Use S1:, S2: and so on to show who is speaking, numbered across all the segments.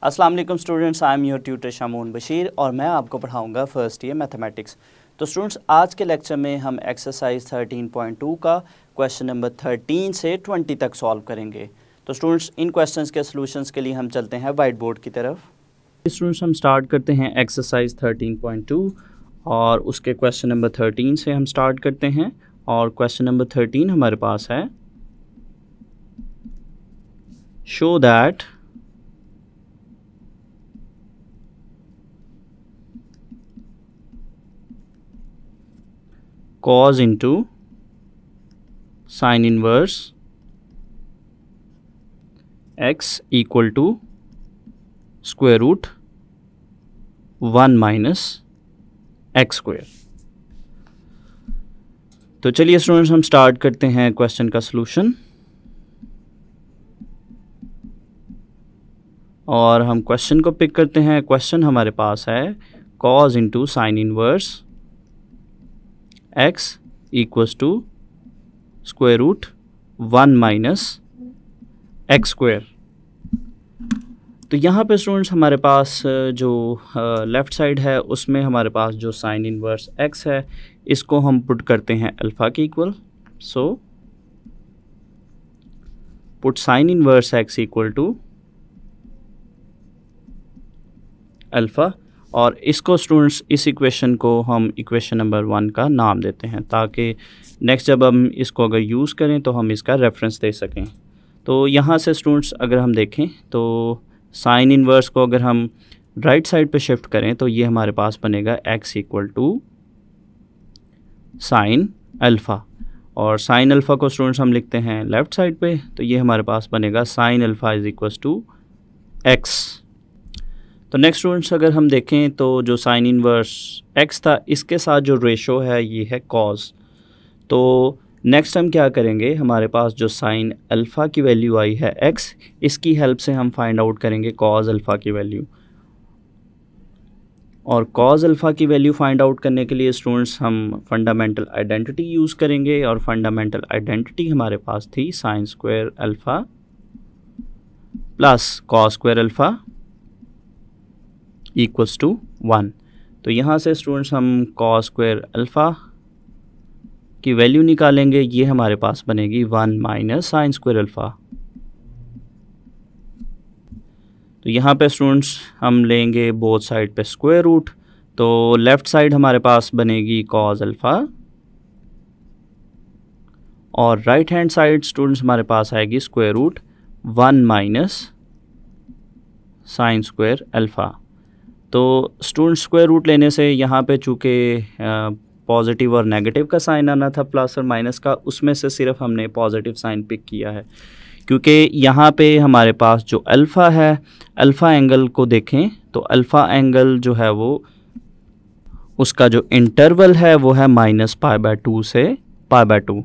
S1: अस्सलाम वालेकुम students, I am your tutor Shamoon Bashir और मैं आपको पढ़ाऊंगा फर्स्ट ईयर मैथमेटिक्स। तो स्टूडेंट्स, आज के लेक्चर में हम एक्सरसाइज 13.2 का क्वेश्चन नंबर 13 से 20 तक सॉल्व करेंगे। तो स्टूडेंट्स, इन क्वेश्चंस के सॉल्यूशंस के लिए हम चलते हैं वाइट बोर्ड की तरफ। स्टूडेंट्स, हम स्टार्ट करते हैं एक्सरसाइज 13.2 और उसके क्वेश्चन नंबर 13 से हम स्टार्ट करते हैं। और क्वेश्चन नंबर 13 हमारे पास है, show that cos into sin inverse x equal to square root 1 minus x square। तो चलिए स्टूडेंट्स, हम स्टार्ट करते हैं क्वेश्चन का सलूशन। और हम क्वेश्चन को पिक करते हैं। क्वेश्चन हमारे पास है cos into sin inverse x equals to square root 1 minus x square। तो यहाँ पे स्टूडेंट्स हमारे पास जो लेफ़्ट साइड है उसमें हमारे पास जो साइन इनवर्स x है इसको हम पुट करते हैं अल्फ़ा के equal. So put sine inverse x equal to alpha. और इसको स्टूडेंट्स, इस इक्वेशन को हम इक्वेशन नंबर 1 का नाम देते हैं ताकि नेक्स्ट जब हम इसको अगर यूज़ करें तो हम इसका रेफरेंस दे सकें। तो यहाँ से स्टूडेंट्स अगर हम देखें तो साइन इनवर्स को अगर हम राइट साइड पे शिफ्ट करें तो ये हमारे पास बनेगा x equal to sine alpha. और साइन अल्फ़ा को स्टूडेंट्स हम लिखते हैं लेफ़्ट साइड पे, तो ये हमारे पास बनेगा sine alpha is equal to x। तो नेक्स्ट स्टूडेंट्स अगर हम देखें तो जो साइन इनवर्स x था इसके साथ जो रेशो है ये है cos। तो नेक्स्ट हम क्या करेंगे, हमारे पास जो साइन अल्फ़ा की वैल्यू आई है x, इसकी हेल्प से हम फाइंड आउट करेंगे cos अल्फ़ा की वैल्यू। और cos अल्फ़ा की वैल्यू फाइंड आउट करने के लिए स्टूडेंट्स हम फंडामेंटल आइडेंटिटी यूज़ करेंगे। और फंडामेंटल आइडेंटिटी हमारे पास थी sine square alpha plus cos square alpha equals to 1। तो यहाँ से स्टूडेंट्स हम cos स्क्वायर अल्फ़ा की वैल्यू निकालेंगे, ये हमारे पास बनेगी 1 माइनस साइन स्क्वायर अल्फ़ा। तो यहाँ पे स्टूडेंट्स हम लेंगे बोथ साइड पे स्क्वायर रूट। तो लेफ़्ट साइड हमारे पास बनेगी cos अल्फ़ा और राइट हैंड साइड स्टूडेंट्स हमारे पास आएगी square root 1 minus sine square alpha. तो स्टूडेंट स्क्वायर रूट लेने से यहाँ पे चूँकि पॉजिटिव और नेगेटिव का साइन आना था प्लस और माइनस का, उसमें से सिर्फ हमने पॉजिटिव साइन पिक किया है क्योंकि यहाँ पे हमारे पास जो अल्फ़ा है, अल्फ़ा एंगल को देखें तो अल्फ़ा एंगल जो है वो उसका जो इंटरवल है वो है -π/2 से π/2।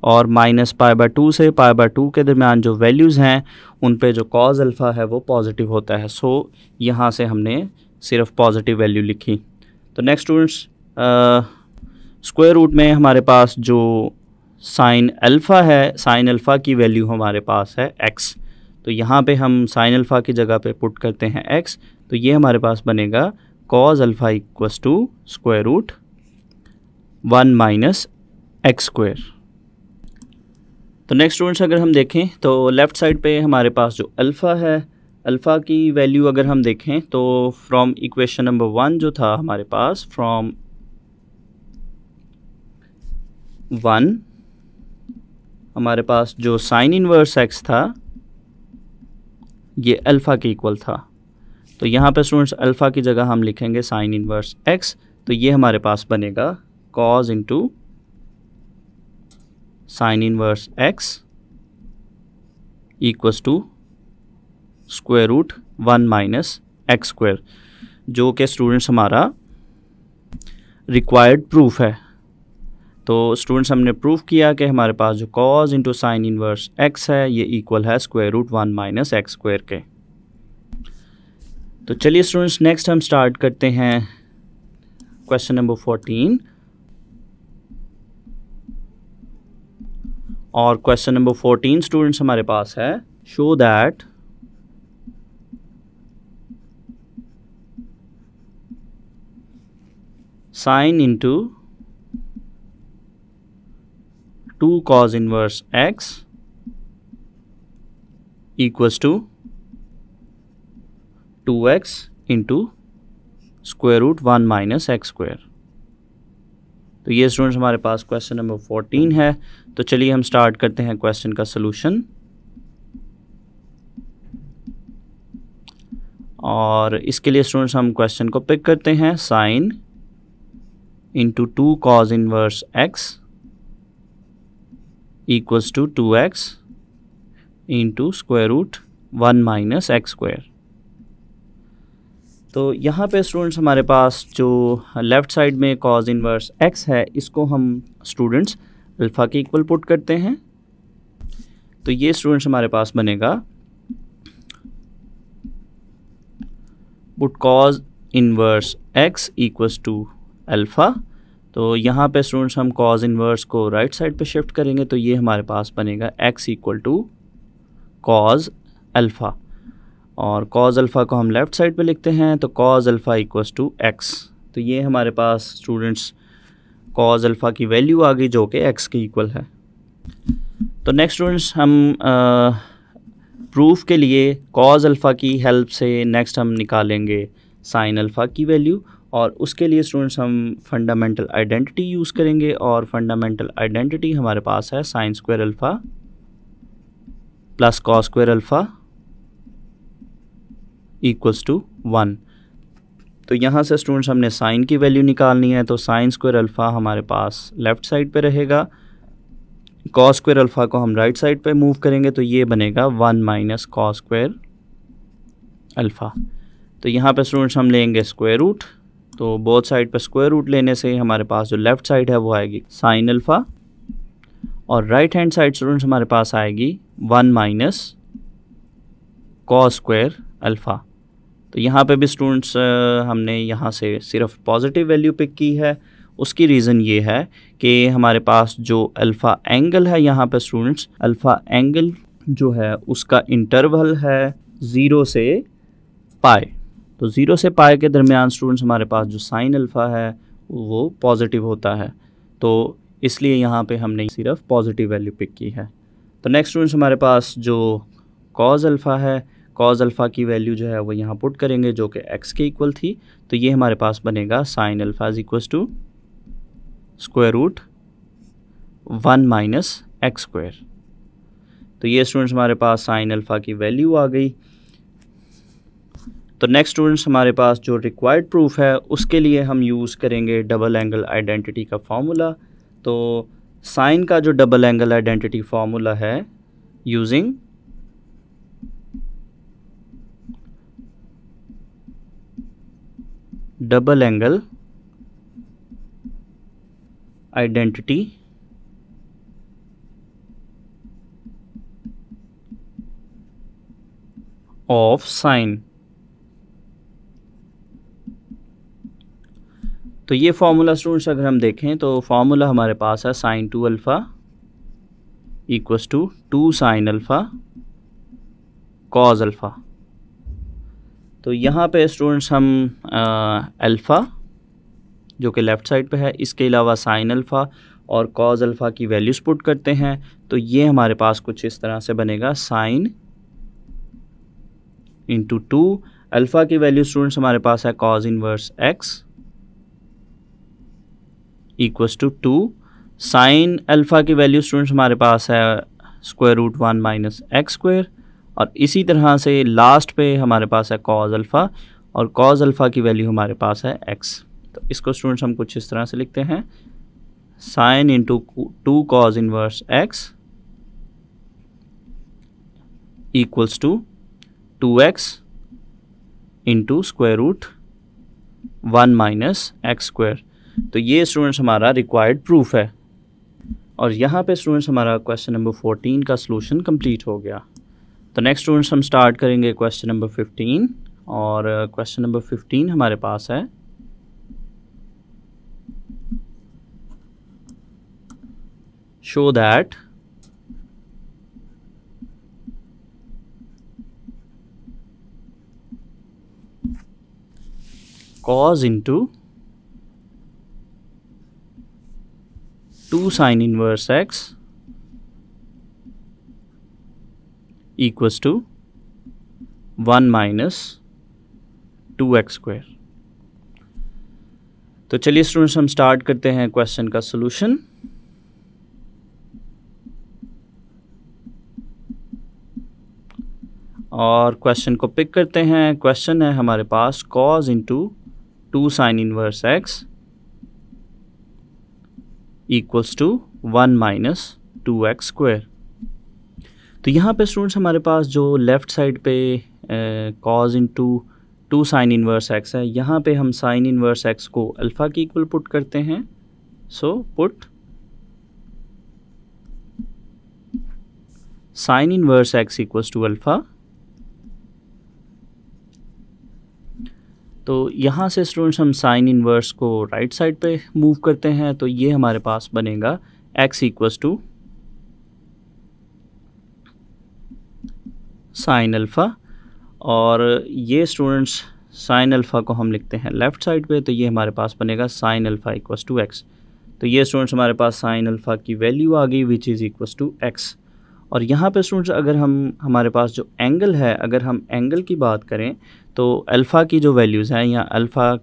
S1: और -π/2 से π/2 के दरमियान जो वैल्यूज़ हैं उन पे जो cos अल्फ़ा है वो पॉजिटिव होता है। सो यहाँ से हमने सिर्फ पॉजिटिव वैल्यू लिखी। तो नेक्स्ट स्टूडेंट्स, स्क्वायर रूट में हमारे पास जो साइन अल्फ़ा है, साइन अल्फ़ा की वैल्यू हमारे पास है x। तो यहाँ पे हम साइन अल्फ़ा की जगह पे पुट करते हैं x। तो ये हमारे पास बनेगा cos alpha equals to square root 1 minus x square. तो नेक्स्ट स्टूडेंट्स अगर हम देखें तो लेफ़्ट साइड पे हमारे पास जो अल्फ़ा है, अल्फ़ा की वैल्यू अगर हम देखें तो फ्रॉम इक्वेशन नंबर 1 जो था हमारे पास, फ्रॉम 1 हमारे पास जो साइन इनवर्स x था ये अल्फ़ा के इक्वल था। तो यहाँ पे स्टूडेंट्स अल्फ़ा की जगह हम लिखेंगे साइन इनवर्स x। तो ये हमारे पास बनेगा cos into sine inverse x equals to square root 1 minus x square, जो कि स्टूडेंट्स हमारा रिक्वायर्ड प्रूफ है। तो स्टूडेंट्स हमने प्रूफ किया कि हमारे पास जो cos into sine inverse x है ये इक्वल है square root 1 minus x square के। तो चलिए स्टूडेंट्स, नेक्स्ट हम स्टार्ट करते हैं क्वेश्चन नंबर 14। और क्वेश्चन नंबर 14 स्टूडेंट्स हमारे पास है, show that sine into 2 cos inverse x equals to 2x into square root 1 minus x square. तो ये स्टूडेंट्स हमारे पास क्वेश्चन नंबर 14 है। तो चलिए हम स्टार्ट करते हैं क्वेश्चन का सलूशन। और इसके लिए स्टूडेंट्स हम क्वेश्चन को पिक करते हैं sine into 2 cos inverse x equals to 2x into square root 1 minus x square. तो यहाँ पे स्टूडेंट्स हमारे पास जो लेफ़्ट साइड में cos इनवर्स x है, इसको हम स्टूडेंट्स अल्फ़ा के इक्वल पुट करते हैं। तो ये स्टूडेंट्स हमारे पास बनेगा put cos inverse x equals to alpha. तो यहाँ पे स्टूडेंट्स हम cos इनवर्स को राइट साइड पे शिफ्ट करेंगे, तो ये हमारे पास बनेगा x equal to cos alpha, और cos अल्फ़ा को हम लेफ़्ट साइड पे लिखते हैं, तो cos alpha equals to x। तो ये हमारे पास स्टूडेंट्स cos अल्फ़ा की वैल्यू आ गई जो कि x के इक्वल है। तो नेक्स्ट स्टूडेंट्स हम प्रूफ के लिए cos अल्फ़ा की हेल्प से नेक्स्ट हम निकालेंगे sin अल्फ़ा की वैल्यू, और उसके लिए स्टूडेंट्स हम फंडामेंटल आइडेंटिटी यूज़ करेंगे। और फंडामेंटल आइडेंटिटी हमारे पास है sin square alpha plus cos square alpha equals to 1। तो यहाँ से स्टूडेंट्स हमने साइन की वैल्यू निकालनी है, तो साइन स्क्वायर अल्फ़ा हमारे पास लेफ़्ट साइड पे रहेगा, cos स्क्वायर अल्फ़ा को हम राइट साइड पे मूव करेंगे, तो ये बनेगा 1 माइनस cos स्क्वायर अल्फ़ा। तो यहाँ पे स्टूडेंट्स हम लेंगे स्क्वायर रूट, तो बोथ साइड पे स्क्वायर रूट लेने से हमारे पास जो लेफ़्ट साइड है वो आएगी साइन अल्फ़ा, और राइट हैंड साइड स्टूडेंट्स हमारे पास आएगी 1 माइनस cos स्क्वायर अल्फ़ा। तो यहाँ पे भी स्टूडेंट्स हमने यहाँ से सिर्फ पॉजिटिव वैल्यू पिक की है। उसकी रीज़न ये है कि हमारे पास जो अल्फ़ा एंगल है यहाँ पे स्टूडेंट्स, अल्फ़ा एंगल जो है उसका इंटरवल है 0 से पाई। तो 0 से पाई के दरमियान स्टूडेंट्स हमारे पास जो साइन अल्फ़ा है वो पॉजिटिव होता है, तो इसलिए यहाँ पे हमने सिर्फ पॉजिटिव वैल्यू पिक की है। तो नेक्स्ट स्टूडेंट्स हमारे पास जो cos अल्फ़ा है, cos अल्फ़ा की वैल्यू जो है वो यहाँ पुट करेंगे जो कि x के इक्वल थी, तो ये हमारे पास बनेगा sine alpha is equals to square root 1 minus x square. तो ये स्टूडेंट्स हमारे पास साइन अल्फ़ा की वैल्यू आ गई। तो नेक्स्ट स्टूडेंट्स हमारे पास जो रिक्वायर्ड प्रूफ है उसके लिए हम यूज़ करेंगे डबल एंगल आइडेंटिटी का फार्मूला। तो साइन का जो डबल एंगल आइडेंटिटी फार्मूला है, using double angle identity of sine. तो ये फार्मूला स्टूडेंट्स अगर हम देखें तो फार्मूला हमारे पास है sine 2 alpha equals to 2 sine alpha cos alpha. तो यहाँ पे स्टूडेंट्स हम अल्फ़ा जो कि लेफ़्ट साइड पे है, इसके अलावा साइन अल्फ़ा और कॉस अल्फ़ा की वैल्यूज़ पुट करते हैं, तो ये हमारे पास कुछ इस तरह से बनेगा साइन इंटू 2 अल्फ़ा की वैल्यू स्टूडेंट्स हमारे पास है cos inverse x equals to 2 sine alpha की वैल्यू स्टूडेंट्स हमारे पास है square root 1 minus x square, और इसी तरह से लास्ट पे हमारे पास है कॉस अल्फ़ा और कॉस अल्फ़ा की वैल्यू हमारे पास है एक्स। तो इसको स्टूडेंट्स हम कुछ इस तरह से लिखते हैं sine into 2 cos inverse x equals to 2x into square root 1 minus x square. तो ये स्टूडेंट्स हमारा रिक्वायर्ड प्रूफ है, और यहाँ पे स्टूडेंट्स हमारा क्वेश्चन नंबर 14 का सलूशन कंप्लीट हो गया। तो नेक्स्ट स्टूडेंट्स हम स्टार्ट करेंगे क्वेश्चन नंबर 15, और क्वेश्चन नंबर 15 हमारे पास है show that cos into 2 sine inverse x equals to 1 minus 2x square. तो चलिए स्टूडेंट्स हम स्टार्ट करते हैं क्वेश्चन का सॉल्यूशन। और क्वेश्चन को पिक करते हैं। क्वेश्चन है हमारे पास cos into 2 sine inverse x equals to 1 minus 2x square. तो यहाँ पे स्टूडेंट्स हमारे पास जो लेफ़्ट साइड पे cos into 2 sine inverse x है, यहाँ पे हम साइन इनवर्स x को अल्फ़ा की इक्वल पुट करते हैं। So put sine inverse x equals to alpha. तो यहाँ से स्टूडेंट्स हम साइन इनवर्स को राइट साइड पे मूव करते हैं, तो ये हमारे पास बनेगा x equals to sine alpha. और ये स्टूडेंट्स साइन अल्फ़ा को हम लिखते हैं लेफ़्ट साइड पे, तो ये हमारे पास बनेगा sine alpha equals to x। तो ये स्टूडेंट्स हमारे पास साइन अल्फ़ा की वैल्यू आ गई which is equals to x। और यहाँ पे स्टूडेंट्स अगर हमारे पास जो एंगल है, अगर हम एंगल की बात करें तो अल्फ़ा की जो वैल्यूज़ हैं या अल्फ़ा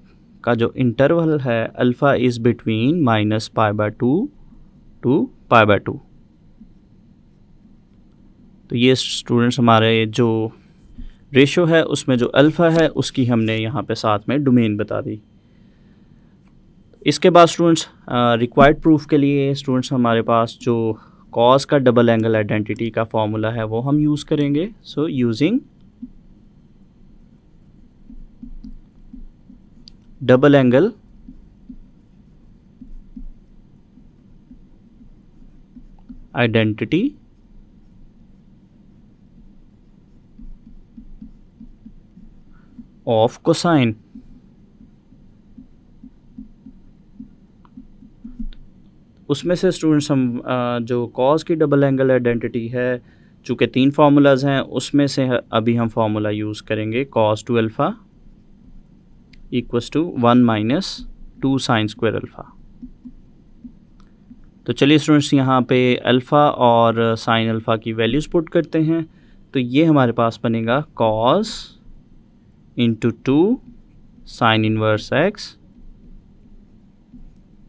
S1: का जो इंटरवल है, अल्फ़ा इज़ बिटवीन -π/2 टू π/2। तो ये स्टूडेंट्स हमारे जो रेशो है उसमें जो अल्फ़ा है उसकी हमने यहाँ पे साथ में डोमेन बता दी। इसके बाद स्टूडेंट्स रिक्वायर्ड प्रूफ के लिए स्टूडेंट्स हमारे पास जो कॉस का डबल एंगल आइडेंटिटी का फॉर्मूला है वो हम यूज़ करेंगे। So using double angle identity of cosine. उसमें से स्टूडेंट्स हम जो कॉस की डबल एंगल आइडेंटिटी है, चूँकि 3 फार्मूलाज हैं, उसमें से अभी हम फार्मूला यूज़ करेंगे cos 2 alpha equals to 1 minus 2 sine square alpha. तो चलिए स्टूडेंट्स यहाँ पे अल्फ़ा और साइन अल्फ़ा की वैल्यूज़ पुट करते हैं। तो ये हमारे पास बनेगा cos into 2 sine inverse x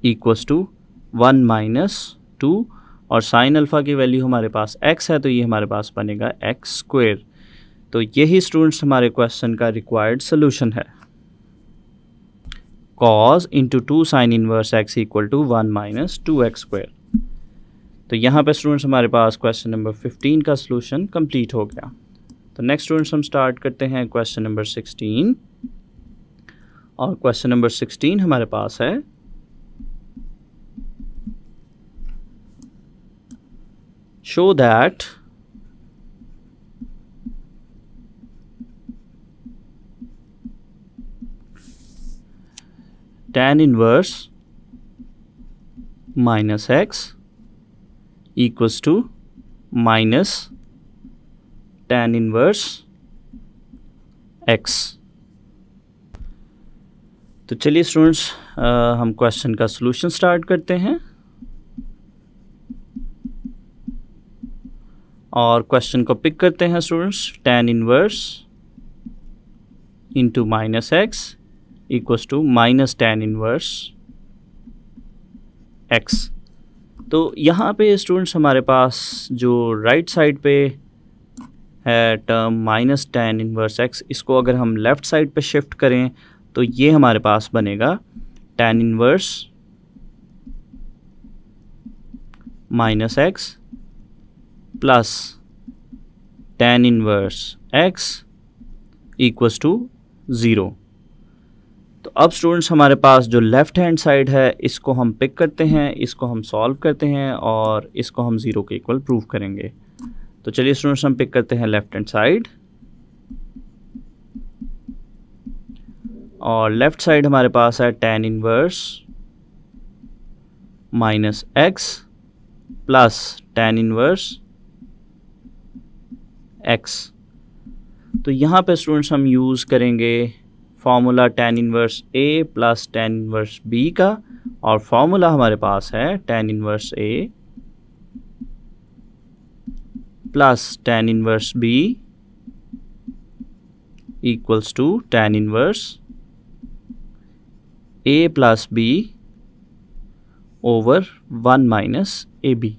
S1: equals to 1 minus 2, और साइन अल्फ़ा की वैल्यू हमारे पास x है, तो ये हमारे पास बनेगा x स्क्वायर। तो यही स्टूडेंट्स हमारे क्वेश्चन का रिक्वायर्ड सोल्यूशन है। cos into 2 sine inverse x equal to 1 minus 2x square. तो यहाँ पे स्टूडेंट्स हमारे पास क्वेश्चन नंबर 15 का सोल्यूशन कंप्लीट हो गया। तो नेक्स्ट स्टूडेंट्स हम स्टार्ट करते हैं क्वेश्चन नंबर 16। और क्वेश्चन नंबर 16 हमारे पास है show that tan inverse minus x equals to minus tan inverse x। तो चलिए स्टूडेंट्स हम क्वेश्चन का सॉल्यूशन स्टार्ट करते हैं। और क्वेश्चन को पिक करते हैं students, tan inverse into minus x equals to minus tan inverse x। तो यहाँ पे स्टूडेंट्स हमारे पास जो राइट साइड पे है term minus tan inverse x, इसको अगर हम लेफ़्ट साइड पे शिफ्ट करें तो ये हमारे पास बनेगा tan inverse minus x plus tan inverse x equals to 0। तो अब स्टूडेंट्स हमारे पास जो लेफ़्ट हैंड साइड है इसको हम पिक करते हैं, इसको हम सॉल्व करते हैं और इसको हम 0 के इक्वल प्रूव करेंगे। तो चलिए स्टूडेंट्स हम पिक करते हैं लेफ़्ट हैंड साइड, और लेफ़्ट साइड हमारे पास है tan inverse minus x plus tan inverse x। तो यहाँ पे स्टूडेंट्स हम यूज़ करेंगे formula tan inverse a plus tan inverse b का, और फॉर्मूला हमारे पास है tan inverse A plus tan inverse B equals to tan inverse A plus B over 1 minus AB।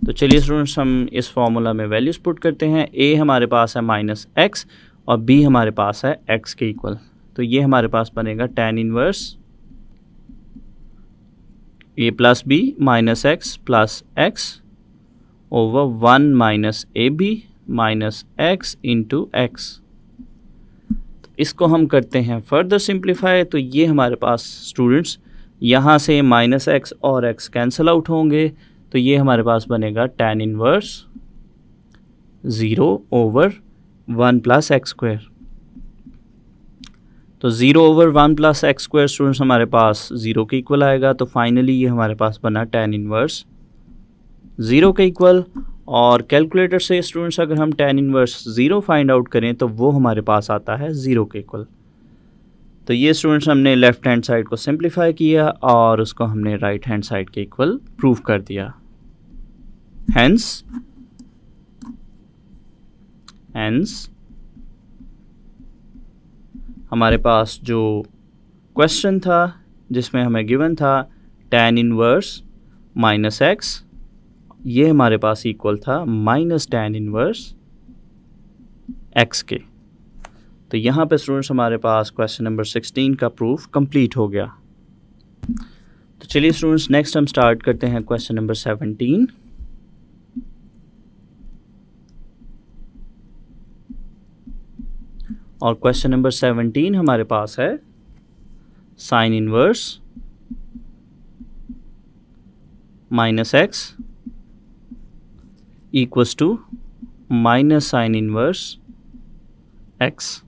S1: तो चलिए स्टूडेंट्स हम इस फॉर्मूला में वैल्यूज पुट करते हैं। A हमारे पास है -x और B हमारे पास है x के इक्वल। तो ये हमारे पास बनेगा tan inverse A plus B minus x plus x over 1 minus AB minus x into x। इसको हम करते हैं फर्दर सिंप्लीफाई। तो ये हमारे पास स्टूडेंट्स यहाँ से -x और x कैंसिल आउट होंगे, तो ये हमारे पास बनेगा tan inverse 0 over 1 plus x square. तो 0 over 1 plus x square students हमारे पास 0 के इक्वल आएगा। तो फाइनली ये हमारे पास बना tan इनवर्स 0 के इक्वल। और कैलकुलेटर से स्टूडेंट्स अगर हम tan इनवर्स 0 फाइंड आउट करें तो वो हमारे पास आता है 0 के इक्वल। तो ये स्टूडेंट्स हमने लेफ्ट हैंड साइड को सिंप्लीफाई किया और उसको हमने राइट हैंड साइड के इक्वल प्रूव कर दिया। हेंस हमारे पास जो क्वेश्चन था जिसमें हमें गिवन था tan इनवर्स -x, ये हमारे पास इक्वल था माइनस tan इनवर्स x के। तो यहाँ पे स्टूडेंट्स हमारे पास क्वेश्चन नंबर 16 का प्रूफ कंप्लीट हो गया। तो चलिए स्टूडेंट्स नेक्स्ट हम स्टार्ट करते हैं क्वेश्चन नंबर 17। और क्वेश्चन नंबर 17 हमारे पास है sine inverse -x equals to minus sine inverse x।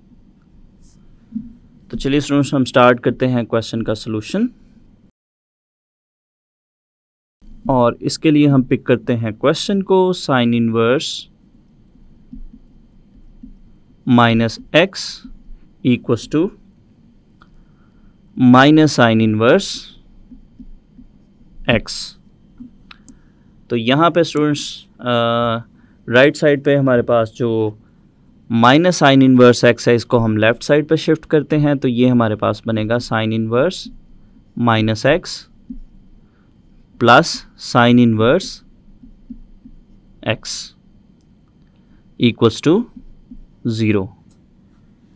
S1: तो चलिए स्टूडेंट्स हम स्टार्ट करते हैं क्वेश्चन का सॉल्यूशन। और इसके लिए हम पिक करते हैं क्वेश्चन को sine inverse -x equals to minus sine inverse x। तो यहाँ पे स्टूडेंट्स राइट साइड पे हमारे पास जो माइनस साइन इनवर्स x है इसको हम लेफ़्ट साइड पे शिफ्ट करते हैं। तो ये हमारे पास बनेगा sine inverse -x plus sine inverse x equals to 0।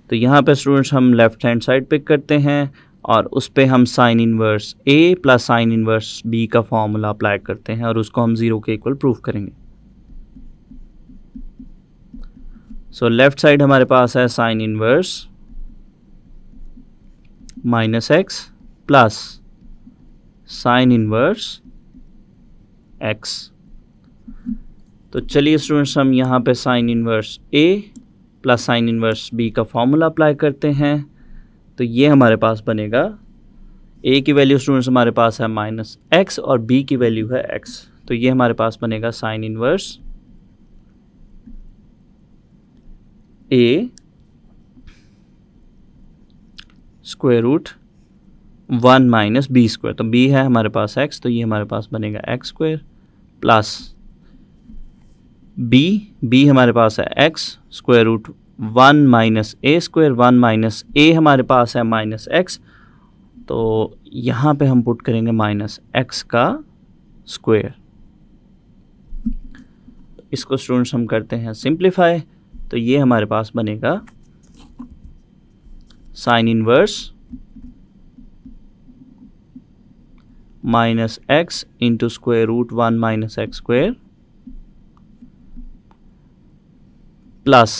S1: तो यहाँ पे स्टूडेंट्स हम लेफ़्ट हैंड साइड पिक करते हैं और उस पे हम sine inverse A plus sine inverse B का फॉर्मूला अप्लाई करते हैं और उसको हम 0 के इक्वल प्रूव करेंगे। सो लेफ्ट साइड हमारे पास है sine inverse -x plus sine inverse x। तो चलिए स्टूडेंट्स हम यहाँ पे sign inverse A plus sine inverse B का फॉर्मूला अप्लाई करते हैं। तो ये हमारे पास बनेगा A की वैल्यू स्टूडेंट्स हमारे पास है -x और B की वैल्यू है x। तो ये हमारे पास बनेगा sine inverse A square root 1 minus B square. तो B है हमारे पास x, तो ये हमारे पास बनेगा x स्क्वायर प्लस B हमारे पास है x square root 1 minus A square. 1 minus A हमारे पास है -x, तो यहाँ पे हम पुट करेंगे -x का स्क्वायर। इसको स्टूडेंट्स हम करते हैं सिंप्लीफाई। तो ये हमारे पास बनेगा sine inverse -x into square root 1 minus x square plus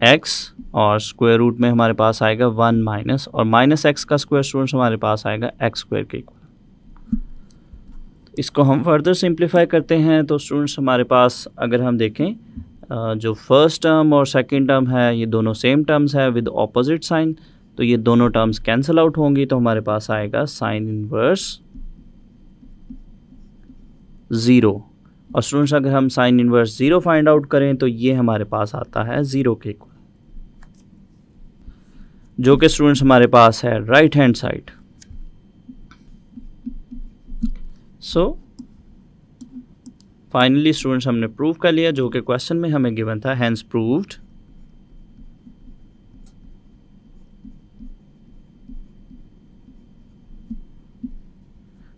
S1: x और स्क्वायर रूट में हमारे पास आएगा 1 माइनस और माइनस x का स्क्वायर स्टूडेंट्स हमारे पास आएगा x स्क्वायर के इक्वल। इसको हम फर्दर सिंप्लीफाई करते हैं। तो स्टूडेंट्स हमारे पास अगर हम देखें जो फर्स्ट टर्म और सेकंड टर्म है ये दोनों सेम टर्म्स है विद ऑपोजिट साइन। तो ये दोनों टर्म्स कैंसिल आउट होंगी, तो हमारे पास आएगा साइन इनवर्स 0। और स्टूडेंट्स अगर हम साइन इनवर्स 0 फाइंड आउट करें तो ये हमारे पास आता है 0 के इक्वल, जो कि स्टूडेंट्स हमारे पास है right hand side. So finally students हमने प्रूव कर लिया जो कि क्वेश्चन में हमें गिवन था, hence proved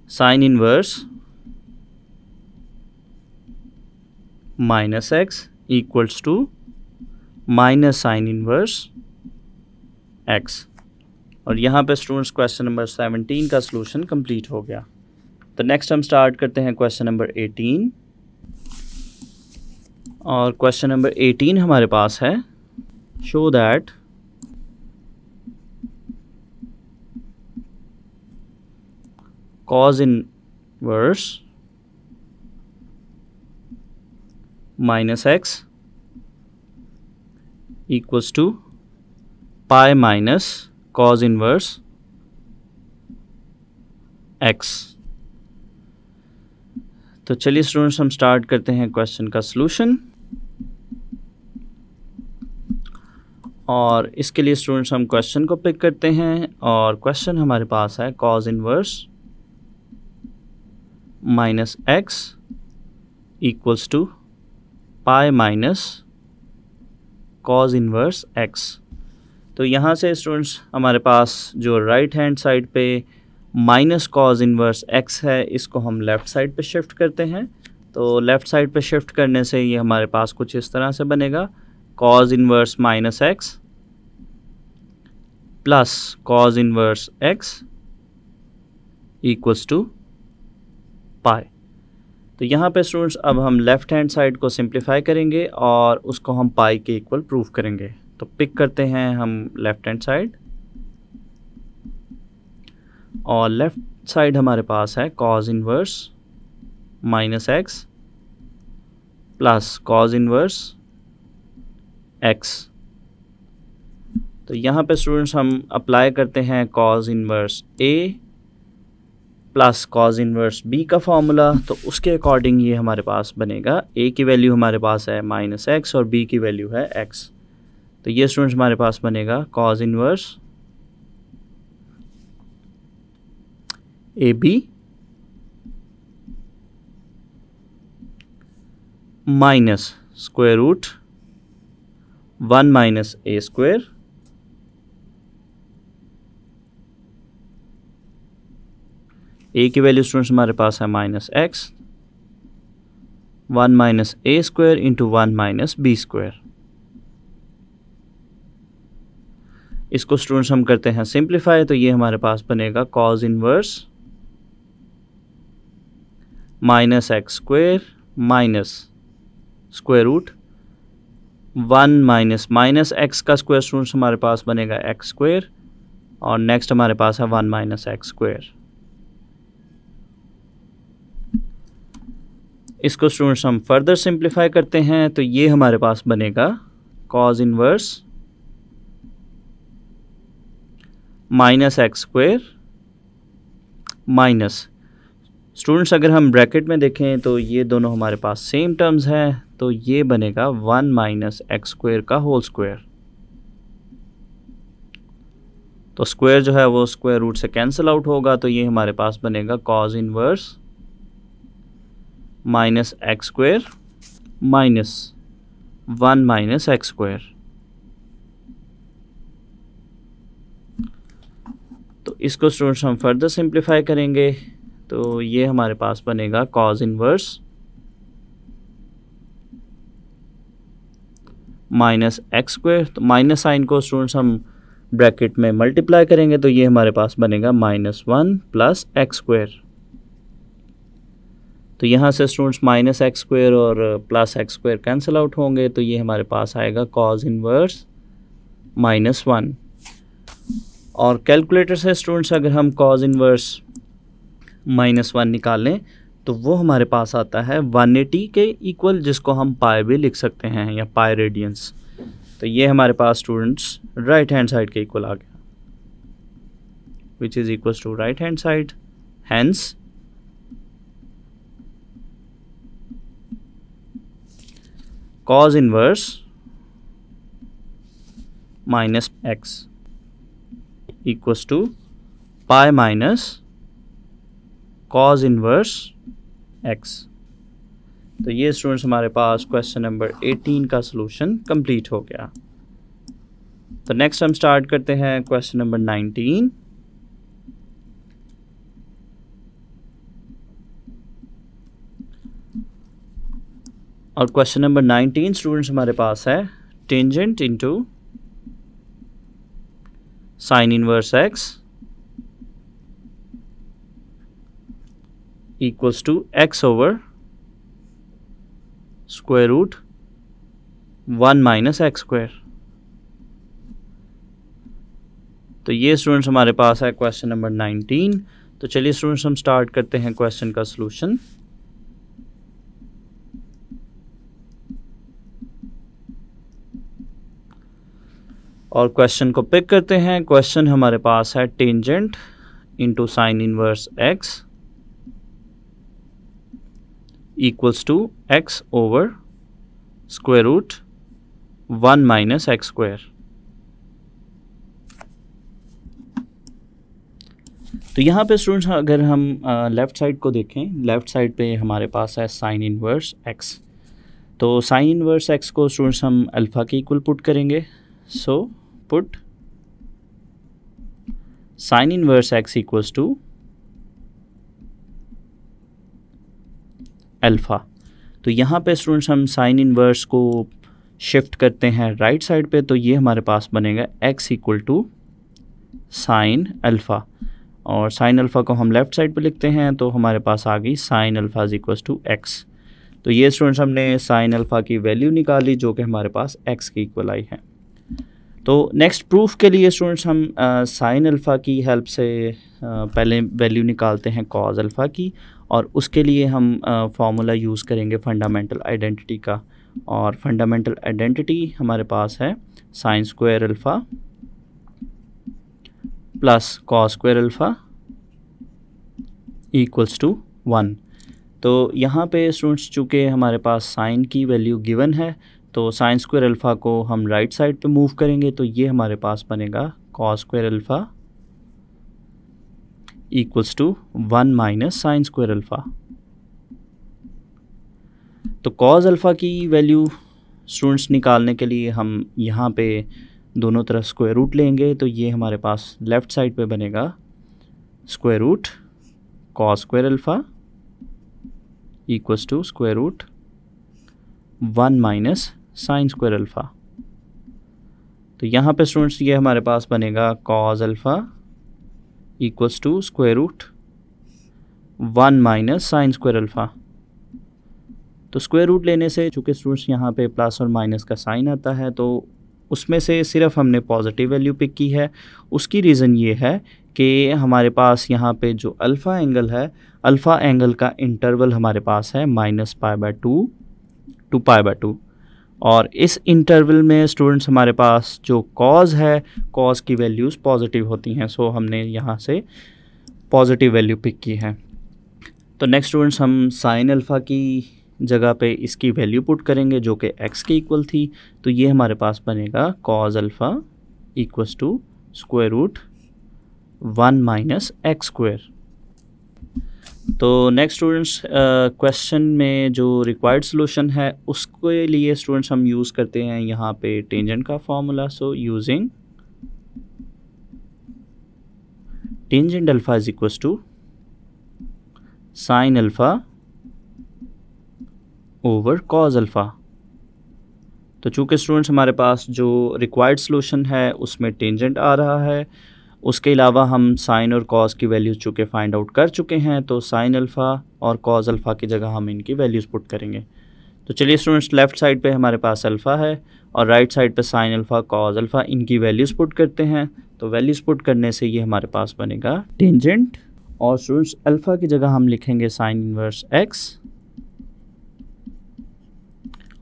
S1: sine inverse minus x equals to minus sine inverse x. और यहाँ पे स्टूडेंट्स क्वेश्चन नंबर 17 का सॉल्यूशन कंप्लीट हो गया। तो नेक्स्ट हम स्टार्ट करते हैं क्वेश्चन नंबर 18। और क्वेश्चन नंबर 18 हमारे पास है, show that cos inverse minus x equals to pi minus cos inverse x। तो चलिए स्टूडेंट्स हम स्टार्ट करते हैं क्वेश्चन का सॉल्यूशन। और इसके लिए स्टूडेंट्स हम क्वेश्चन को पिक करते हैं और क्वेश्चन हमारे पास है cos inverse minus x equals to pi minus cos inverse x। तो यहाँ से स्टूडेंट्स हमारे पास जो राइट हैंड साइड पे माइनस cos इनवर्स x है, इसको हम लेफ़्ट साइड पे शिफ्ट करते हैं। तो लेफ़्ट साइड पे शिफ्ट करने से ये हमारे पास कुछ इस तरह से बनेगा, cos inverse minus x plus cos inverse x equals to pi. तो यहाँ पे स्टूडेंट्स अब हम लेफ़्ट हैंड साइड को सिंप्लीफाई करेंगे और उसको हम पाई के इक्वल प्रूव करेंगे। तो पिक करते हैं हम लेफ़्ट हैंड साइड, और लेफ़्ट साइड हमारे पास है cos inverse minus x plus cos inverse x। तो यहाँ पे स्टूडेंट्स हम अप्लाई करते हैं cos inverse a plus cos inverse b का फॉर्मूला। तो उसके अकॉर्डिंग ये हमारे पास बनेगा, a की वैल्यू हमारे पास है माइनस एक्स और b की वैल्यू है x। तो ये स्टूडेंट्स हमारे पास बनेगा cos inverse a b minus square root 1 minus a square a की वैल्यू स्टूडेंट्स हमारे पास है minus x, 1 minus a square into 1 minus b square. इसको स्टूडेंट्स हम करते हैं सिंप्लीफाई। तो ये हमारे पास बनेगा cos inverse minus x square minus square root 1 minus minus x का स्क्वायर स्टूडेंट्स हमारे पास बनेगा एक्स स्क्वायर, और नेक्स्ट हमारे पास है 1 माइनस एक्स स्क्वायर। इसको स्टूडेंट्स हम फर्दर सिंप्लीफाई करते हैं। तो ये हमारे पास बनेगा cos inverse minus x square minus, students अगर हम ब्रैकेट में देखें तो ये दोनों हमारे पास सेम टर्म्स हैं, तो ये बनेगा 1 माइनस एक्स स्क्वायर का होल स्क्वायर। तो स्क्वायर जो है वो स्क्वायर रूट से कैंसिल आउट होगा। तो ये हमारे पास बनेगा cos inverse minus x square minus 1 minus x square. तो इसको स्टूडेंट्स हम फर्दर सिंप्लीफाई करेंगे। तो ये हमारे पास बनेगा cos inverse minus x square. तो माइनस साइन को स्टूडेंट्स हम ब्रैकेट में मल्टीप्लाई करेंगे। तो ये हमारे पास बनेगा -1 प्लस एक्स स्क्वायर। तो यहाँ से स्टूडेंट्स माइनस एक्स स्क्वायर और plus x square cancel out होंगे। तो ये हमारे पास आएगा cos इनवर्स -1। और कैलकुलेटर से स्टूडेंट्स अगर हम cos इनवर्स -1 निकालें तो वो हमारे पास आता है 180 के इक्वल, जिसको हम पाई भी लिख सकते हैं या पाई रेडियंस। तो ये हमारे पास स्टूडेंट्स राइट हैंड साइड के इक्वल आ गया, which is equals to right hand side. Hence cos inverse minus x equals to pi minus cos inverse x. तो ये स्टूडेंट्स हमारे पास क्वेश्चन नंबर 18 का सॉल्यूशन कंप्लीट हो गया। तो नेक्स्ट हम स्टार्ट करते हैं क्वेश्चन नंबर 19। और क्वेश्चन नंबर 19 स्टूडेंट्स हमारे पास है tangent into sine inverse x equals to x over square root 1 minus x square. तो ये स्टूडेंट्स हमारे पास है क्वेश्चन नंबर 19। तो चलिए स्टूडेंट्स हम स्टार्ट करते हैं क्वेश्चन का सॉल्यूशन। और क्वेश्चन को पिक करते हैं। क्वेश्चन हमारे पास है tangent into sine inverse x equals to x over square root 1 minus x square. तो यहाँ पे स्टूडेंट्स अगर हम लेफ़्ट साइड को देखें, लेफ़्ट साइड पे हमारे पास है साइन इनवर्स एक्स। तो साइन इनवर्स एक्स को स्टूडेंट्स हम अल्फ़ा के इक्वल पुट करेंगे। So put sine inverse x equals to alpha. तो यहाँ पे स्टूडेंट्स हम साइन इनवर्स को शिफ्ट करते हैं राइट साइड पे, तो ये हमारे पास बनेगा x equal to sine alpha. और साइन अल्फ़ा को हम लेफ़्ट साइड पे लिखते हैं, तो हमारे पास आ गई sine alpha is equals to x. तो ये स्टूडेंट्स हमने साइन अल्फ़ा की वैल्यू निकाली जो कि हमारे पास x के इक्वल आई है। तो नेक्स्ट प्रूफ के लिए स्टूडेंट्स हम साइन अल्फ़ा की हेल्प से पहले वैल्यू निकालते हैं कॉज अल्फ़ा की, और उसके लिए हम फार्मूला यूज़ करेंगे फंडामेंटल आइडेंटिटी का। और फंडामेंटल आइडेंटिटी हमारे पास है sine square alpha plus cos square alpha equals to 1। तो यहाँ पे स्टूडेंट्स चूँकि हमारे पास साइन की वैल्यू गिवन है, तो साइन स्क्वायर अल्फ़ा को हम राइट साइड पे मूव करेंगे, तो ये हमारे पास बनेगा cos square alpha equals to 1 minus sine square alpha. तो कॉस अल्फ़ा की वैल्यू स्टूडेंट्स निकालने के लिए हम यहाँ पे दोनों तरफ स्क्वायर रूट लेंगे, तो ये हमारे पास लेफ़्ट साइड पे बनेगा square root cos square alpha equals to square root 1 minus sine square alpha. तो यहाँ पे स्टूडेंट्स ये हमारे पास बनेगा cos alpha equals to square root 1 minus sine square alpha. तो स्क्वायर रूट लेने से चूँकि स्टूडेंट्स यहाँ पे प्लस और माइनस का साइन आता है, तो उसमें से सिर्फ हमने पॉजिटिव वैल्यू पिक की है। उसकी रीज़न ये है कि हमारे पास यहाँ पे जो अल्फ़ा एंगल है, अल्फ़ा एंगल का इंटरवल हमारे पास है -π/2 टू π/2। और इस इंटरवल में स्टूडेंट्स हमारे पास जो कॉज है, कॉज की वैल्यूज़ पॉजिटिव होती हैं। सो हमने यहाँ से पॉजिटिव वैल्यू पिक की है। तो नेक्स्ट स्टूडेंट्स हम साइन अल्फ़ा की जगह पे इसकी वैल्यू पुट करेंगे जो कि x के इक्वल थी। तो ये हमारे पास बनेगा cos alpha equals to square root 1 minus x square. तो नेक्स्ट स्टूडेंट्स क्वेश्चन में जो रिक्वायर्ड सॉल्यूशन है उसके लिए स्टूडेंट्स हम यूज़ करते हैं यहाँ पे टेंजेंट का formula. So using tangent alpha is equals to sine alpha over cos alpha. तो चूँकि स्टूडेंट्स हमारे पास जो रिक्वायर्ड सॉल्यूशन है उसमें टेंजेंट आ रहा है, उसके अलावा हम साइन और कॉज की वैल्यूज़ चूँकि फाइंड आउट कर चुके हैं, तो साइन अल्फ़ा और कॉज अल्फ़ा की जगह हम इनकी वैल्यूज़ पुट करेंगे। तो चलिए स्टूडेंट्स लेफ़्ट साइड पे हमारे पास अल्फ़ा है और राइट साइड पे साइन अल्फ़ा कॉज अल्फ़ा, इनकी वैल्यूज़ पुट करते हैं। तो वैल्यूज़ पुट करने से ये हमारे पास बनेगा टेंजेंट, और स्टूडेंट्स अल्फ़ा की जगह हम लिखेंगे साइन इनवर्स एक्स,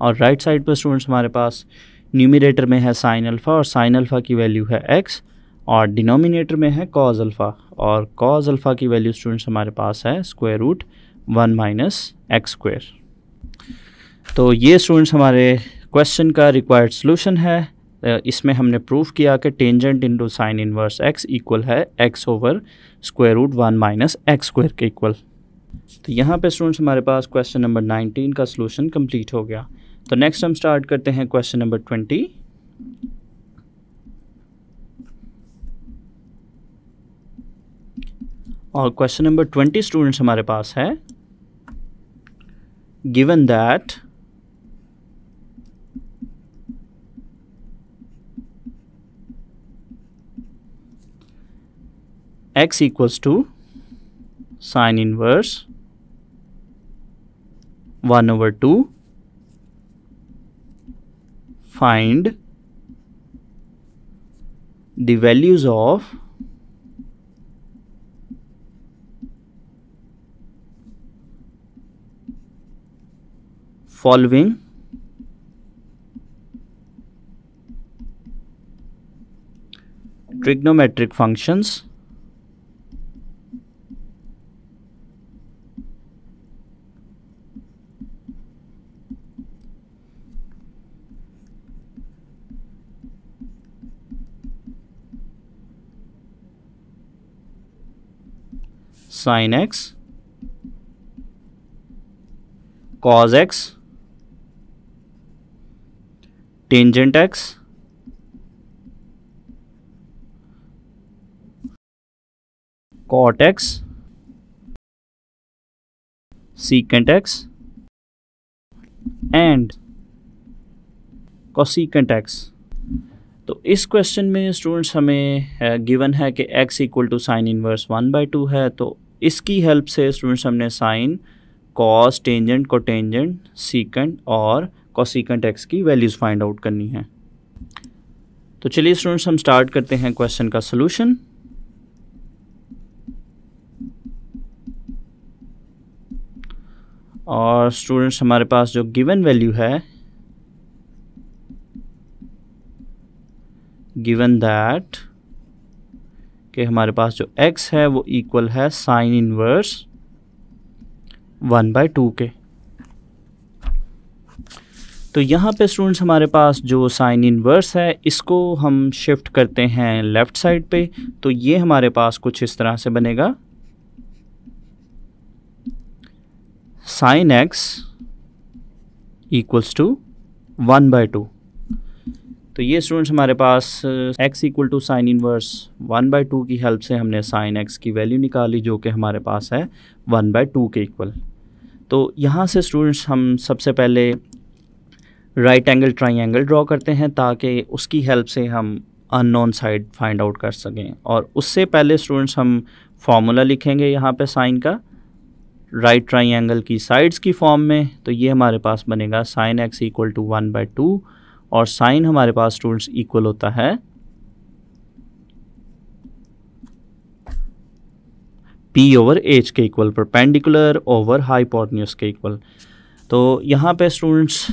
S1: और राइट साइड पर स्टूडेंट्स हमारे पास न्यूमरेटर में है साइन अल्फ़ा और साइन अल्फ़ा की वैल्यू है x, और डिनोमिनेटर में है कॉज अल्फ़ा और कॉज अल्फ़ा की वैल्यू स्टूडेंट्स हमारे पास है square root 1 minus x square. तो ये स्टूडेंट्स हमारे क्वेश्चन का रिक्वायर्ड सॉल्यूशन है। इसमें हमने प्रूफ किया कि tangent into sine inverse x equal है x over square root 1 minus x square के इक्वल। तो यहाँ पे स्टूडेंट्स हमारे पास क्वेश्चन नंबर 19 का सॉल्यूशन कंप्लीट हो गया। तो नेक्स्ट हम स्टार्ट करते हैं क्वेश्चन नंबर 20। और क्वेश्चन नंबर 20 स्टूडेंट्स हमारे पास है, given that x equals to sin inverse 1/2, find the values of following trigonometric functions sin x, cos x, tangent x, cot x, secant x and cosecant x। तो इस question में students हमें given है कि x equal to sine inverse 1/2 है। तो इसकी help से स्टूडेंट्स हमने sine, cos, tangent, cotangent, secant और cosecant x की वैल्यूज़ फाइंड आउट करनी है। तो चलिए स्टूडेंट्स हम स्टार्ट करते हैं क्वेश्चन का सॉल्यूशन। और स्टूडेंट्स हमारे पास जो गिवन वैल्यू है, गिवन दैट कि हमारे पास जो x है वो इक्वल है साइन इनवर्स 1/2 के। तो यहाँ पे स्टूडेंट्स हमारे पास जो साइन इनवर्स है इसको हम शिफ्ट करते हैं लेफ़्ट साइड पे। तो ये हमारे पास कुछ इस तरह से बनेगा, साइन x इक्वल्स टू 1/2। तो ये स्टूडेंट्स हमारे पास x equal to sine inverse 1/2 की हेल्प से हमने साइन x की वैल्यू निकाली जो कि हमारे पास है 1/2 के इक्वल। तो यहाँ से स्टूडेंट्स हम सबसे पहले राइट एंगल ट्राइंगल ड्रॉ करते हैं ताकि उसकी हेल्प से हम अननोन साइड फाइंड आउट कर सकें। और उससे पहले स्टूडेंट्स हम फॉर्मूला लिखेंगे यहाँ पे साइन का राइट ट्राइंगल की साइड्स की फॉर्म में। तो ये हमारे पास बनेगा साइन x इक्वल टू 1/2 और साइन हमारे पास स्टूडेंट्स इक्वल होता है p/h के इक्वल, परपेंडिकुलर ओवर हाइपोटेन्यूज के इक्वल। तो यहाँ पे स्टूडेंट्स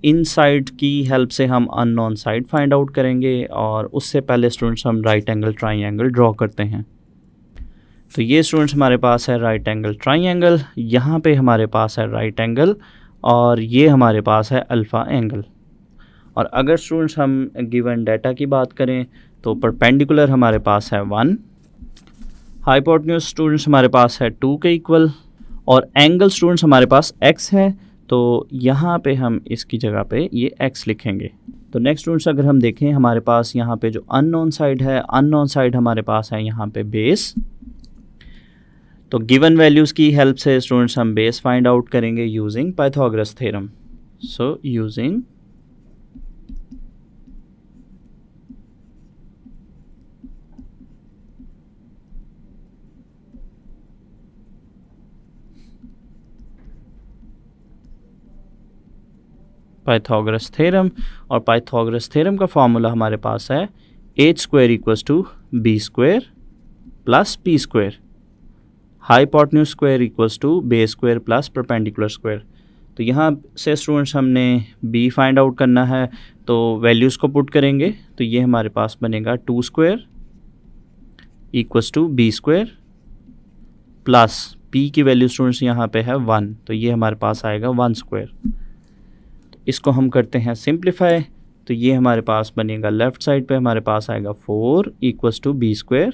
S1: इन साइड की हेल्प से हम अननोन साइड फाइंड आउट करेंगे और उससे पहले स्टूडेंट्स हम राइट एंगल ट्राइंगल ड्रॉ करते हैं। तो ये स्टूडेंट्स हमारे पास है राइट एंगल ट्राइंगल, यहाँ पे हमारे पास है राइट एंगल और ये हमारे पास है अल्फ़ा एंगल। और अगर स्टूडेंट्स हम गिवन डाटा की बात करें तो परपेंडिकुलर हमारे पास है 1, हाइपोटेन्यूज स्टूडेंट्स हमारे पास है 2 के इक्वल और एंगल स्टूडेंट्स हमारे पास x है। तो यहाँ पे हम इसकी जगह पे ये x लिखेंगे। तो नेक्स्ट स्टूडेंट्स अगर हम देखें हमारे पास यहाँ पे जो अननोन साइड है, अननोन साइड हमारे पास है यहाँ पे बेस। तो गिवन वैल्यूज़ की हेल्प से स्टूडेंट्स हम बेस फाइंड आउट करेंगे using Pythagoras theorem. So using Pythagoras theorem, और पाइथागोरस थ्योरम का फॉर्मूला हमारे पास है h² equals to b² plus p², hypotenuse square equals to base square plus perpendicular square. तो यहाँ से स्टूडेंट्स हमने b फाइंड आउट करना है तो वैल्यूज़ को पुट करेंगे। तो ये हमारे पास बनेगा 2² equals to b² plus p की वैल्यू स्टूडेंट्स यहाँ पे है 1, तो ये हमारे पास आएगा 1²। इसको हम करते हैं सिंप्लीफाई। तो ये हमारे पास बनेगा लेफ़्ट साइड पे हमारे पास आएगा 4 इक्वल्स टू b²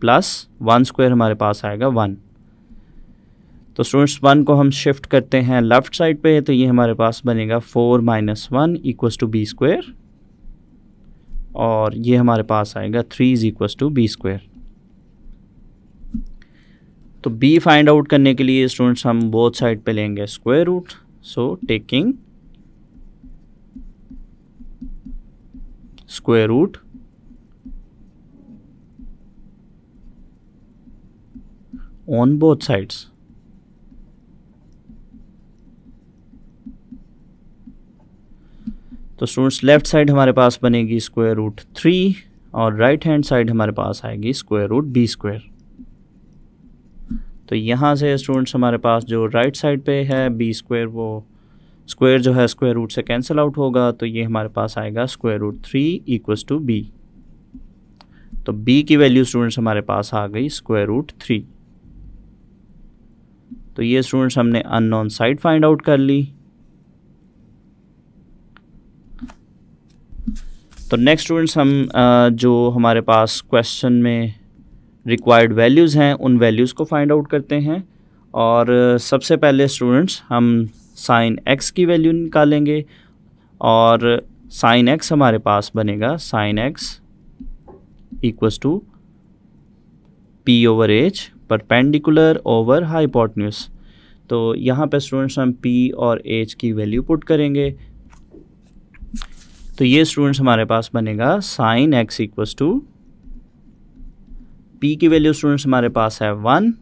S1: प्लस 1² हमारे पास आएगा 1। तो स्टूडेंट्स 1 को हम शिफ्ट करते हैं लेफ़्ट साइड पे, तो ये हमारे पास बनेगा 4 - 1 = b स्क्वायर, और ये हमारे पास आएगा 3 = b स्क्वायर। तो b फाइंड आउट करने के लिए स्टूडेंट्स हम बोथ साइड पे लेंगे square root. So taking square root on both sides. तो स्टूडेंट्स लेफ्ट साइड हमारे पास बनेगी स्क्वायर रूट 3 और राइट हैंड साइड हमारे पास आएगी स्क्वायर रूट b स्क्वायर। तो यहाँ से स्टूडेंट्स हमारे पास जो राइट साइड पे है b स्क्वायर, वो स्क्वायर जो है स्क्वायर रूट से कैंसिल आउट होगा, तो ये हमारे पास आएगा स्क्वायर रूट 3 = b। तो b की वैल्यू स्टूडेंट्स हमारे पास आ गई स्क्वायर रूट 3। तो ये स्टूडेंट्स हमने अननोन साइड फाइंड आउट कर ली। तो नेक्स्ट स्टूडेंट्स हम जो हमारे पास क्वेश्चन में रिक्वायर्ड वैल्यूज़ हैं उन वैल्यूज़ को फाइंड आउट करते हैं। और सबसे पहले स्टूडेंट्स हम साइन x की वैल्यू निकालेंगे, और साइन x हमारे पास बनेगा sine x = p/h perpendicular over hypotenuse. तो यहाँ पे स्टूडेंट्स हम p और h की वैल्यू पुट करेंगे। तो ये स्टूडेंट्स हमारे पास बनेगा साइन x = p की वैल्यू स्टूडेंट्स हमारे पास है 1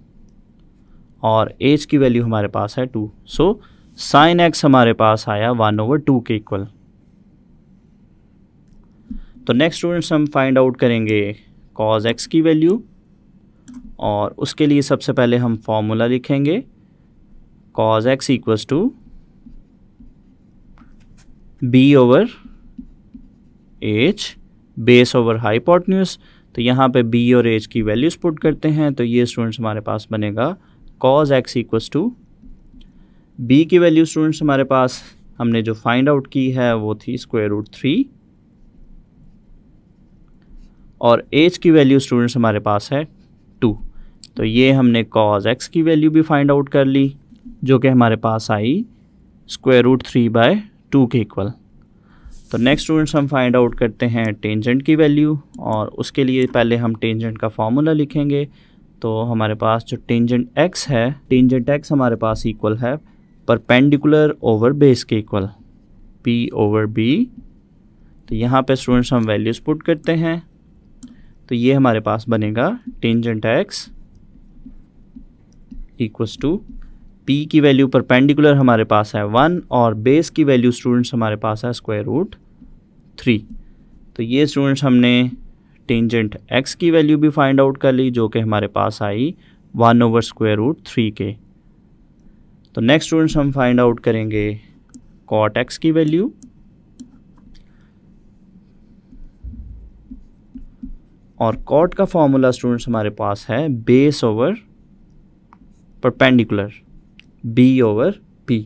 S1: और h की वैल्यू हमारे पास है 2। सो साइन x हमारे पास आया 1/2 के इक्वल। तो नेक्स्ट स्टूडेंट्स हम फाइंड आउट करेंगे कॉज x की वैल्यू, और उसके लिए सबसे पहले हम फॉर्मूला लिखेंगे cause x = b/h base over hypotenuse. तो यहाँ पे b और h की वैल्यूज़ पुट करते हैं। तो ये स्टूडेंट्स हमारे पास बनेगा कॉज x = b की वैल्यू स्टूडेंट्स हमारे पास हमने जो फाइंड आउट की है वो थी स्क्वायर रूट 3, और h की वैल्यू स्टूडेंट्स हमारे पास है 2। तो ये हमने कॉज x की वैल्यू भी फाइंड आउट कर ली, जो कि हमारे पास आई स्क्वायर रूट 3/2 के इक्वल। तो नेक्स्ट स्टूडेंट्स हम फाइंड आउट करते हैं टेंजेंट की वैल्यू, और उसके लिए पहले हम टेंजेंट का फॉर्मूला लिखेंगे। तो हमारे पास जो टेंजेंट x है, टेंजेंट x हमारे पास इक्वल है परपेंडिकुलर ओवर बेस के इक्वल p/b। तो यहाँ पे स्टूडेंट्स हम वैल्यूज़ पुट करते हैं। तो ये हमारे पास बनेगा टेंजेंट x = p की वैल्यू परपेंडिकुलर हमारे पास है 1 और बेस की वैल्यू स्टूडेंट्स हमारे पास है स्क्वायर रूट 3। तो ये स्टूडेंट्स हमने टेंजेंट x की वैल्यू भी फाइंड आउट कर ली, जो कि हमारे पास आई 1/√3 के। तो नेक्स्ट स्टूडेंट्स हम फाइंड आउट करेंगे कॉट x की वैल्यू, और कॉट का फॉर्मूला स्टूडेंट्स हमारे पास है बेस ओवर परपेंडिकुलर b/p।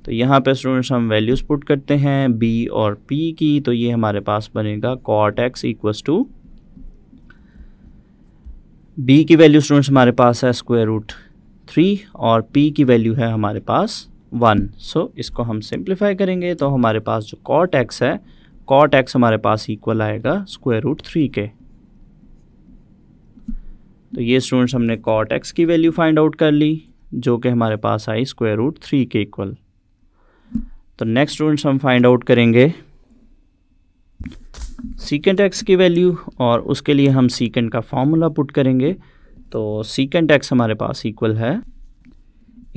S1: तो यहाँ पे स्टूडेंट्स हम वैल्यूज़ पुट करते हैं b और p की। तो ये हमारे पास बनेगा कॉट x = b की वैल्यू स्टूडेंट्स हमारे पास है स्क्वायर रूट 3 और p की वैल्यू है हमारे पास 1। सो इसको हम सिंप्लीफाई करेंगे तो हमारे पास जो कॉट x है, कॉट x हमारे पास इक्वल आएगा स्क्वायर रूट 3 के। तो ये स्टूडेंट्स हमने कॉट x की वैल्यू फाइंड आउट कर ली, जो कि हमारे पास आई स्क्वायर रूट 3 के इक्वल। तो नेक्स्ट स्टूडेंट्स हम फाइंड आउट करेंगे सीकेंट x की वैल्यू, और उसके लिए हम सीकेंट का फॉर्मूला पुट करेंगे। तो सीकेंट x हमारे पास इक्वल है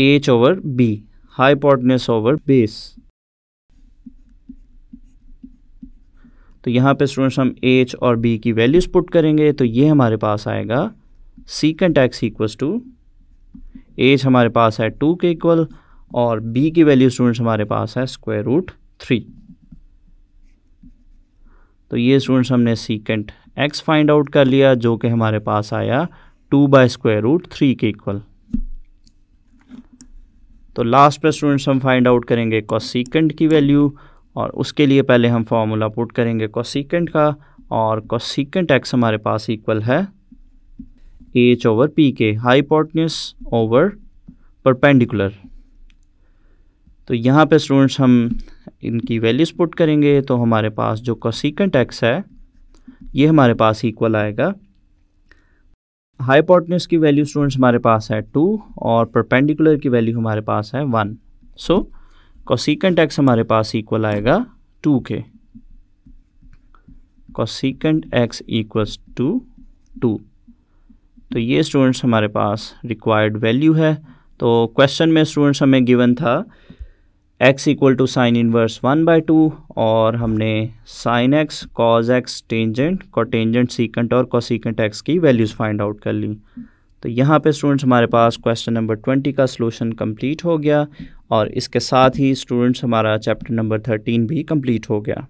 S1: h/b हाइपोटेन्यूज ओवर बेस। तो यहाँ पे स्टूडेंट्स हम h और b की वैल्यूज़ पुट करेंगे। तो ये हमारे पास आएगा सीकेंट x = h हमारे पास है 2 के इक्वल, और b की वैल्यू स्टूडेंट्स हमारे पास है स्क्वायर रूट 3। तो ये स्टूडेंट्स हमने सीकेंट x फाइंड आउट कर लिया, जो कि हमारे पास आया 2/√3 के इक्वल। तो लास्ट पे स्टूडेंट्स हम फाइंड आउट करेंगे कोसेकेंट की वैल्यू, और उसके लिए पहले हम फॉर्मूला पुट करेंगे कोसेकेंट का, और कोसेकेंट x हमारे पास इक्वल है h/p के हाइपोटेन्यूज ओवर परपेंडिकुलर। तो यहाँ पे स्टूडेंट्स हम इनकी वैल्यूज़ पुट करेंगे तो हमारे पास जो कोसेकेंट एक्स है ये हमारे पास इक्वल आएगा, हाइपोटेन्यूज की वैल्यू स्टूडेंट्स हमारे पास है 2 और परपेंडिकुलर की वैल्यू हमारे पास है 1। सो कोसेकेंट एक्स हमारे पास इक्वल आएगा 2 के। Cosecant x equals to 2। तो ये स्टूडेंट्स हमारे पास रिक्वायर्ड वैल्यू है। तो क्वेश्चन में स्टूडेंट्स हमें गिवन था x equal to sine inverse 1/2 और हमने sine x, cos x, tangent, cotangent, secant और कोसेकेंट एक्स की वैल्यूज़ फाइंड आउट कर ली। तो यहाँ पे स्टूडेंट्स हमारे पास क्वेश्चन नंबर 20 का सॉल्यूशन कंप्लीट हो गया और इसके साथ ही स्टूडेंट्स हमारा चैप्टर नंबर 13 भी कंप्लीट हो गया।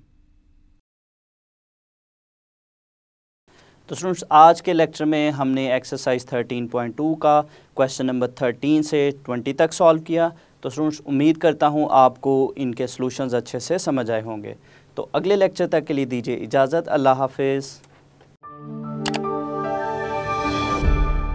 S1: तो स्टूडेंट्स आज के लेक्चर में हमने एक्सरसाइज 13.2 का क्वेश्चन नंबर 13 से 20 तक सॉल्व किया। तो स्टूडेंट्स उम्मीद करता हूँ आपको इनके सॉल्यूशंस अच्छे से समझ आए होंगे। तो अगले लेक्चर तक के लिए दीजिए इजाज़त। अल्लाह हाफिज़।